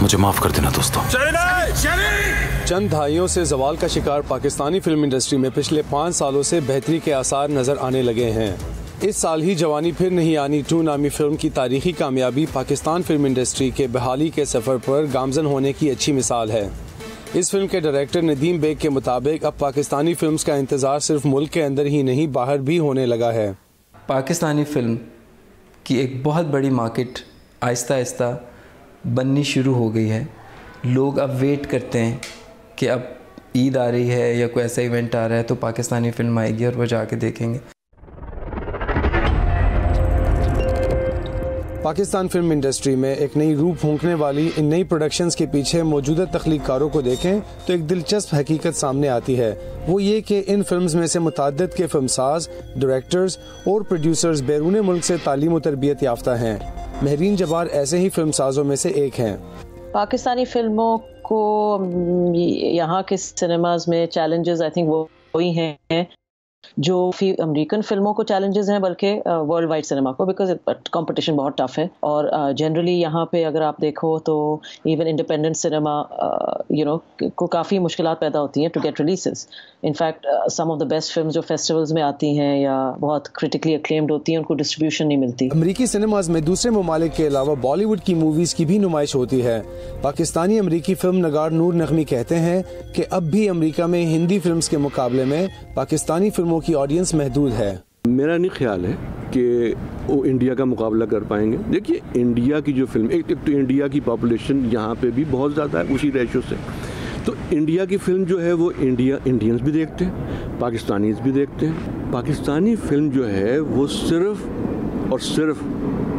मुझे माफ कर देना दोस्तों। चंद दहाइयों से जवाल का शिकार पाकिस्तानी फिल्म इंडस्ट्री में पिछले 5 सालों से बेहतरी के आसार नजर आने लगे हैं। इस साल ही जवानी फिर नहीं आनी 2 नामी फिल्म की तारीखी कामयाबी पाकिस्तान फिल्म इंडस्ट्री के बहाली के सफर पर गामजन होने की अच्छी मिसाल है। इस फिल्म के डायरेक्टर नदीम बेग के मुताबिक अब पाकिस्तानी फिल्म्स का इंतजार सिर्फ मुल्क के अंदर ही नहीं बाहर भी होने लगा है। पाकिस्तानी फिल्म की एक बहुत बड़ी मार्केट आहिस्ता आहिस्ता बननी शुरू हो गई है। लोग अब वेट करते हैं कि अब ईद आ रही है या कोई ऐसा इवेंट आ रहा है तो पाकिस्तानी फिल्म आएगी और वो जाके देखेंगे। पाकिस्तान फिल्म इंडस्ट्री में एक नई रूह फूंकने वाली इन नई प्रोडक्शंस के पीछे मौजूदा तख्लीकारों को देखें तो एक दिलचस्प हकीकत सामने आती है। वो ये कि इन फिल्म्स में से मुताद्दिद के फिल्मसाज, डायरेक्टर्स और प्रोड्यूसर्स बैरून मुल्क से तालीम और तरबियत याफ्ता हैं। महरीन जब्बार ऐसे ही फिल्मसाजों में से एक हैं। पाकिस्तानी फिल्मों को यहाँ के सिनेमाज में चैलेंजेस आई थिंक वो वही हैं जो अमेरिकन फिल्मों को चैलेंजेस हैं, बल्कि वर्ल्ड वाइड सिनेमा को, बिकॉज कंपटीशन बहुत टफ है। और जनरली यहाँ पे अगर आप देखो तो इवन इंडिपेंडेंट सिनेमा को काफ़ी मुश्किलात पैदा होती हैं to get releases. In fact some of the best films जो फेस्टिवल्स में आती हैं या बहुत क्रिटिकली अक्लेम्ड होती हैं उनको डिस्ट्रीब्यूशन नहीं मिलती। अमेरिकी सिनेमाज में दूसरे ममालिक के अलावा बॉलीवुड की मूवीज की भी नुमाइश होती है। पाकिस्तानी अमेरिकी फिल्म नगार नूर नगमी कहते हैं कि अब भी अमेरिका में हिंदी फिल्म्स के मुकाबले में पाकिस्तानी फिल्मों की ऑडियंस महदूद है। मेरा नहीं ख्याल है कि वो इंडिया का मुकाबला कर पाएंगे। देखिए, इंडिया की जो फिल्म, एक तो इंडिया की पॉपुलेशन यहाँ पे भी बहुत ज़्यादा है उसी रेशो से, तो इंडिया की फिल्म जो है वो इंडियंस भी देखते हैं, पाकिस्तानीज भी देखते हैं। पाकिस्तानी फिल्म जो है वो सिर्फ और सिर्फ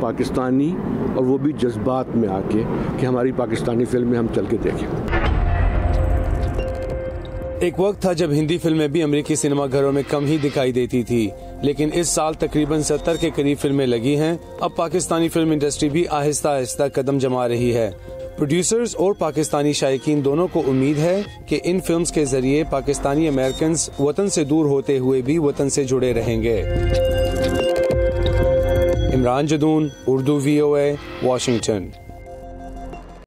पाकिस्तानी, और वो भी जज्बात में आके कि हमारी पाकिस्तानी फिल्म में हम चल के देखें। एक वक्त था जब हिंदी फिल्में भी अमेरिकी सिनेमा घरों में कम ही दिखाई देती थी, लेकिन इस साल तकरीबन 70 के करीब फिल्में लगी हैं। अब पाकिस्तानी फिल्म इंडस्ट्री भी आहिस्ता आहिस्ता कदम जमा रही है। प्रोड्यूसर्स और पाकिस्तानी शायकीन दोनों को उम्मीद है कि इन फिल्म्स के जरिए पाकिस्तानी अमेरिकन वतन से दूर होते हुए भी वतन से जुड़े रहेंगे। Imran Jadoon, Urdu VOA, Washington.